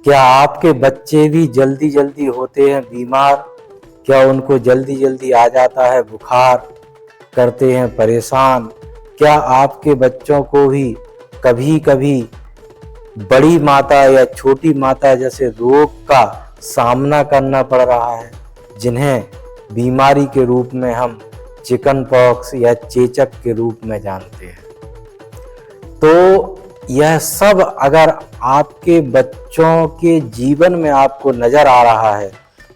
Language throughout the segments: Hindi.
क्या आपके बच्चे भी जल्दी जल्दी होते हैं बीमार? क्या उनको जल्दी जल्दी आ जाता है बुखार? करते हैं परेशान? क्या आपके बच्चों को भी कभी कभी बड़ी माता या छोटी माता जैसे रोग का सामना करना पड़ रहा है, जिन्हें बीमारी के रूप में हम चिकन पॉक्स या चेचक के रूप में जानते हैं? तो यह सब अगर आपके बच्चों के जीवन में आपको नजर आ रहा है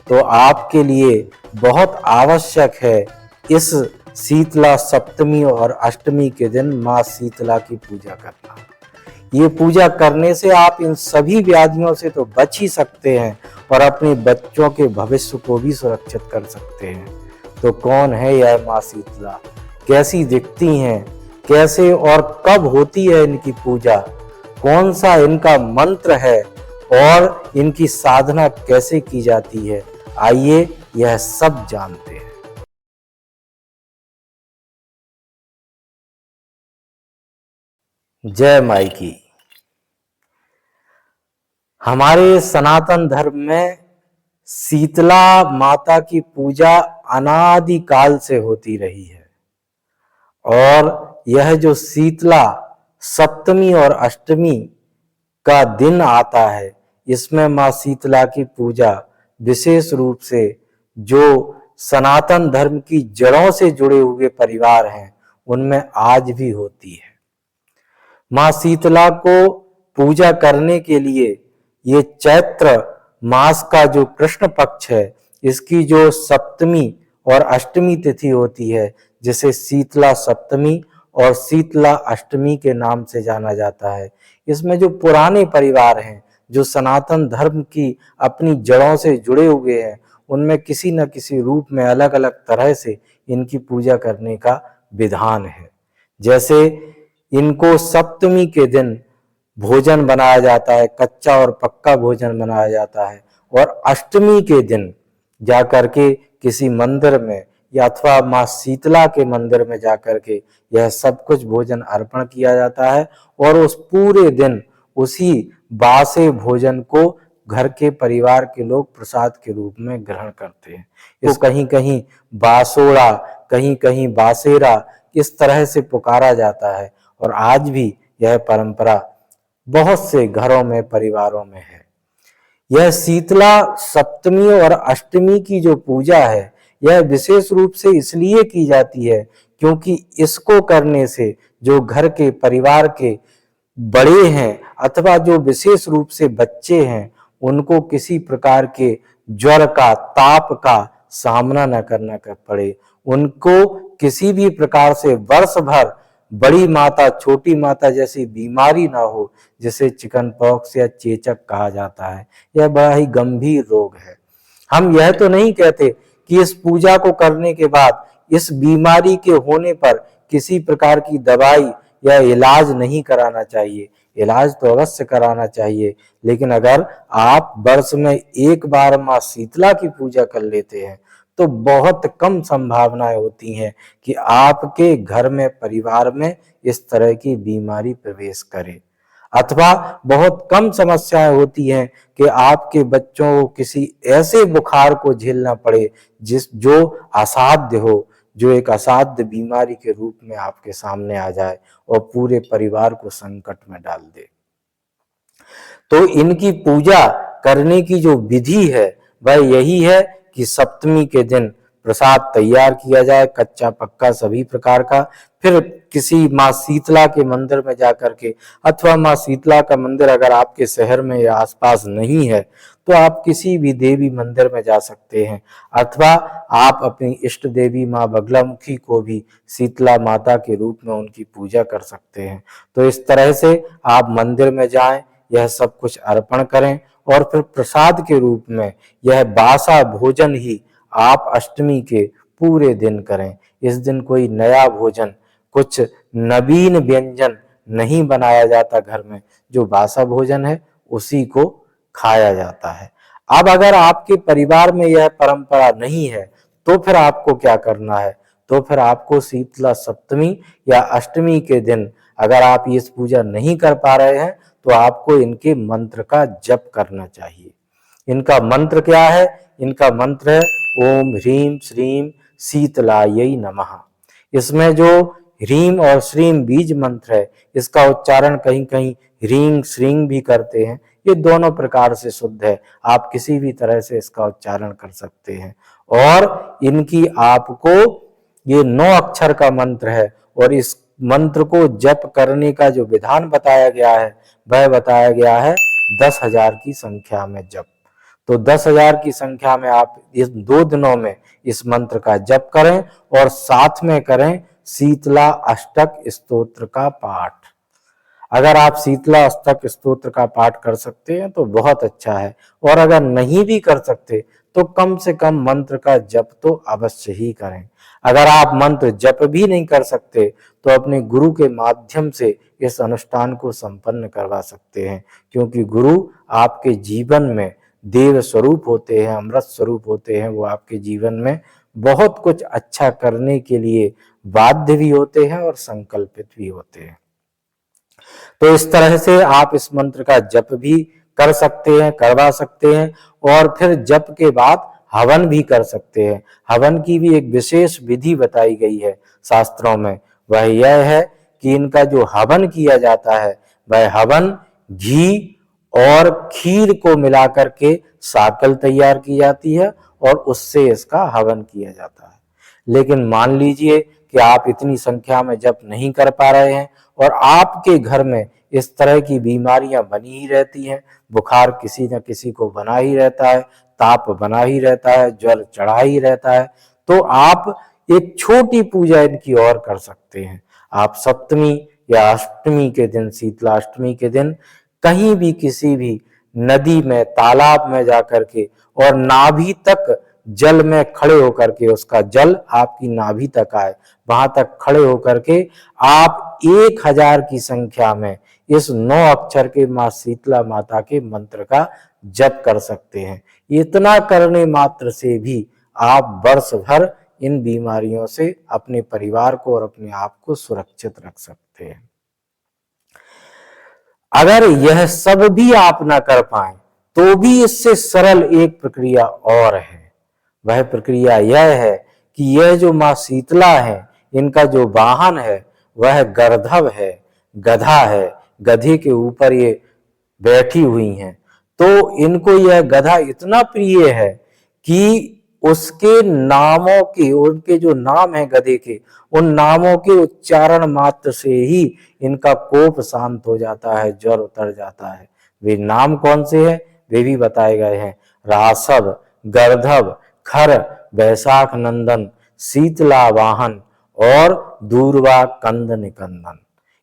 तो आपके लिए बहुत आवश्यक है इस शीतला सप्तमी और अष्टमी के दिन माँ शीतला की पूजा करना। ये पूजा करने से आप इन सभी व्याधियों से तो बच ही सकते हैं और अपने बच्चों के भविष्य को भी सुरक्षित कर सकते हैं। तो कौन है यह माँ शीतला? कैसी दिखती हैं? कैसे और कब होती है इनकी पूजा? कौन सा इनका मंत्र है और इनकी साधना कैसे की जाती है? आइए यह सब जानते हैं। जय माई की। हमारे सनातन धर्म में शीतला माता की पूजा अनादि काल से होती रही है और यह जो शीतला सप्तमी और अष्टमी का दिन आता है, इसमें माँ शीतला की पूजा विशेष रूप से जो सनातन धर्म की जड़ों से जुड़े हुए परिवार हैं उनमें आज भी होती है। माँ शीतला को पूजा करने के लिए ये चैत्र मास का जो कृष्ण पक्ष है, इसकी जो सप्तमी और अष्टमी तिथि होती है, जिसे शीतला सप्तमी और शीतला अष्टमी के नाम से जाना जाता है, इसमें जो पुराने परिवार हैं, जो सनातन धर्म की अपनी जड़ों से जुड़े हुए हैं, उनमें किसी न किसी रूप में अलग अलग तरह से इनकी पूजा करने का विधान है। जैसे इनको सप्तमी के दिन भोजन बनाया जाता है, कच्चा और पक्का भोजन बनाया जाता है, और अष्टमी के दिन जाकर के किसी मंदिर में या अथवा माँ शीतला के मंदिर में जाकर के यह सब कुछ भोजन अर्पण किया जाता है और उस पूरे दिन उसी बासे भोजन को घर के परिवार के लोग प्रसाद के रूप में ग्रहण करते हैं। इसको कहीं कहीं बासोड़ा, कहीं कहीं बासेरा, इस तरह से पुकारा जाता है और आज भी यह परंपरा बहुत से घरों में, परिवारों में है। यह शीतला सप्तमी और अष्टमी की जो पूजा है, यह विशेष रूप से इसलिए की जाती है क्योंकि इसको करने से जो घर के परिवार के बड़े हैं अथवा जो विशेष रूप से बच्चे हैं, उनको किसी प्रकार के ज्वर का, ताप का सामना न करना पड़े। उनको किसी भी प्रकार से वर्ष भर बड़ी माता, छोटी माता जैसी बीमारी ना हो, जिसे चिकन पॉक्स या चेचक कहा जाता है। यह बड़ा ही गंभीर रोग है। हम यह तो नहीं कहते कि इस पूजा को करने के बाद इस बीमारी के होने पर किसी प्रकार की दवाई या इलाज नहीं कराना चाहिए। इलाज तो अवश्य कराना चाहिए, लेकिन अगर आप वर्ष में एक बार माँ शीतला की पूजा कर लेते हैं तो बहुत कम संभावनाएं होती हैं कि आपके घर में, परिवार में इस तरह की बीमारी प्रवेश करे, अथवा बहुत कम समस्याएं होती हैं कि आपके बच्चों को किसी ऐसे बुखार को झेलना पड़े जो असाध्य हो, जो एक असाध्य बीमारी के रूप में आपके सामने आ जाए और पूरे परिवार को संकट में डाल दे। तो इनकी पूजा करने की जो विधि है वह यही है कि सप्तमी के दिन प्रसाद तैयार किया जाए, कच्चा पक्का सभी प्रकार का। फिर किसी माँ शीतला के मंदिर में जाकर के, अथवा माँ शीतला का मंदिर अगर आपके शहर में या आसपास नहीं है तो आप किसी भी देवी मंदिर में जा सकते हैं, अथवा आप अपनी इष्ट देवी माँ बगलामुखी को भी शीतला माता के रूप में उनकी पूजा कर सकते हैं। तो इस तरह से आप मंदिर में जाएं, यह सब कुछ अर्पण करें और फिर प्रसाद के रूप में यह बासा भोजन ही आप अष्टमी के पूरे दिन करें। इस दिन कोई नया भोजन, कुछ नवीन व्यंजन नहीं बनाया जाता घर में। जो बासा भोजन है उसी को खाया जाता है। अब अगर आपके परिवार में यह परंपरा नहीं है तो फिर आपको क्या करना है? तो फिर आपको शीतला सप्तमी या अष्टमी के दिन अगर आप इस पूजा नहीं कर पा रहे हैं तो आपको इनके मंत्र का जप करना चाहिए। इनका मंत्र क्या है? इनका मंत्र है ओम ह्रीम श्रीम शीतलायै नमः। इसमें जो ह्रीम और श्रीम बीज मंत्र है, इसका उच्चारण कहीं कहीं ह्रीं श्रीं भी करते हैं। ये दोनों प्रकार से शुद्ध है, आप किसी भी तरह से इसका उच्चारण कर सकते हैं। और इनकी आपको ये 9 अक्षर का मंत्र है, और इस मंत्र को जप करने का जो विधान बताया गया है वह बताया गया है 10,000 की संख्या में जप। तो 10,000 की संख्या में आप इस 2 दिनों में इस मंत्र का जप करें और साथ में करें शीतला अष्टक स्तोत्र का पाठ। अगर आप शीतला अष्टक स्तोत्र का पाठ कर सकते हैं तो बहुत अच्छा है, और अगर नहीं भी कर सकते तो कम से कम मंत्र का जप तो अवश्य ही करें। अगर आप मंत्र जप भी नहीं कर सकते तो अपने गुरु के माध्यम से इस अनुष्ठान को संपन्न करवा सकते हैं, क्योंकि गुरु आपके जीवन में देव स्वरूप होते हैं, अमृत स्वरूप होते हैं। वो आपके जीवन में बहुत कुछ अच्छा करने के लिए बाध्य भी होते हैं और संकल्पित भी होते हैं। तो इस तरह से आप इस मंत्र का जप भी कर सकते हैं, करवा सकते हैं, और फिर जप के बाद हवन भी कर सकते हैं। हवन की भी एक विशेष विधि बताई गई है शास्त्रों में। वह यह है कि इनका जो हवन किया जाता है वह हवन घी और खीर को मिलाकर के साकल तैयार की जाती है और उससे इसका हवन किया जाता है। लेकिन मान लीजिए कि आप इतनी संख्या में जप नहीं कर पा रहे हैं और आपके घर में इस तरह की बीमारियां बनी ही रहती हैं, बुखार किसी न किसी को बना ही रहता है, ताप बना ही रहता है, ज्वर चढ़ा ही रहता है, तो आप एक छोटी पूजा इनकी और कर सकते हैं। आप सप्तमी या अष्टमी के दिन, शीतला अष्टमी के दिन कहीं भी किसी भी नदी में, तालाब में जाकर के और नाभि तक जल में खड़े होकर के, उसका जल आपकी नाभि तक आए, वहां तक खड़े होकर के आप 1000 की संख्या में इस 9 अक्षर के मां शीतला माता के मंत्र का जप कर सकते हैं। इतना करने मात्र से भी आप वर्ष भर इन बीमारियों से अपने परिवार को और अपने आप को सुरक्षित रख सकते हैं। अगर यह सब भी आप ना कर पाए तो भी इससे सरल एक प्रक्रिया और है। वह प्रक्रिया यह है कि यह जो मां शीतला है, इनका जो वाहन है वह गर्दभ है, गधा है। गधे के ऊपर ये बैठी हुई हैं। तो इनको यह गधा इतना प्रिय है कि उसके नामों के, उनके जो नाम है गधे के, उन नामों के उच्चारण मात्र से ही इनका कोप शांत हो जाता है, ज्वर उतर जाता है। वे नाम कौन से हैं वे भी बताए गए हैं, रासव, गर्दभ, खर, बैसाख नंदन, शीतला वाहन और दूर्वा कंद निकंदन।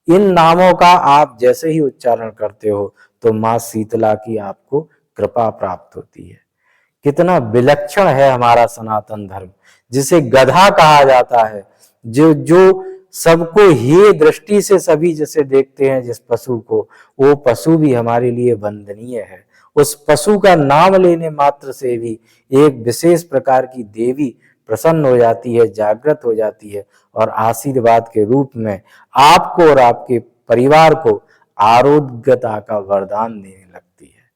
इन नामों का आप जैसे ही उच्चारण करते हो तो मां शीतला की आपको कृपा प्राप्त होती है। कितना विलक्षण है हमारा सनातन धर्म, जिसे गधा कहा जाता है, जो सबको ये दृष्टि से सभी जैसे देखते हैं जिस पशु को, वो पशु भी हमारे लिए वंदनीय है। उस पशु का नाम लेने मात्र से भी एक विशेष प्रकार की देवी प्रसन्न हो जाती है, जागृत हो जाती है और आशीर्वाद के रूप में आपको और आपके परिवार को आरोग्यता का वरदान देने लगती है।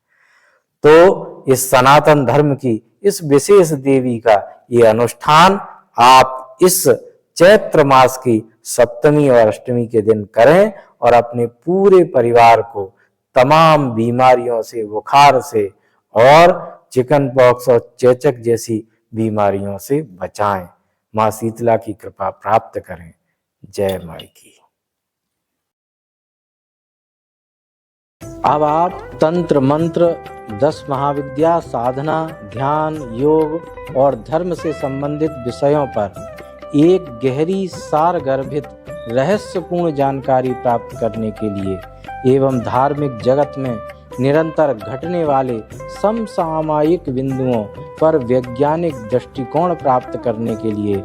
तो इस सनातन धर्म की इस विशेष देवी का ये अनुष्ठान आप इस चैत्र मास की सप्तमी और अष्टमी के दिन करें और अपने पूरे परिवार को तमाम बीमारियों से, बुखार से और चिकन पॉक्स और चेचक जैसी बीमारियों से बचाएं। मां शीतला की कृपा प्राप्त करें। जय माई की। अब आप तंत्र मंत्र, 10 महाविद्या, साधना, ध्यान, योग और धर्म से संबंधित विषयों पर एक गहरी सारगर्भित रहस्यपूर्ण जानकारी प्राप्त करने के लिए एवं धार्मिक जगत में निरंतर घटने वाले समसामयिक बिंदुओं पर वैज्ञानिक दृष्टिकोण प्राप्त करने के लिए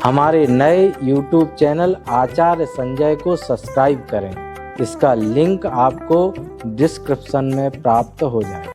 हमारे नए YouTube चैनल आचार्य संजय को सब्सक्राइब करें। इसका लिंक आपको डिस्क्रिप्शन में प्राप्त हो जाए।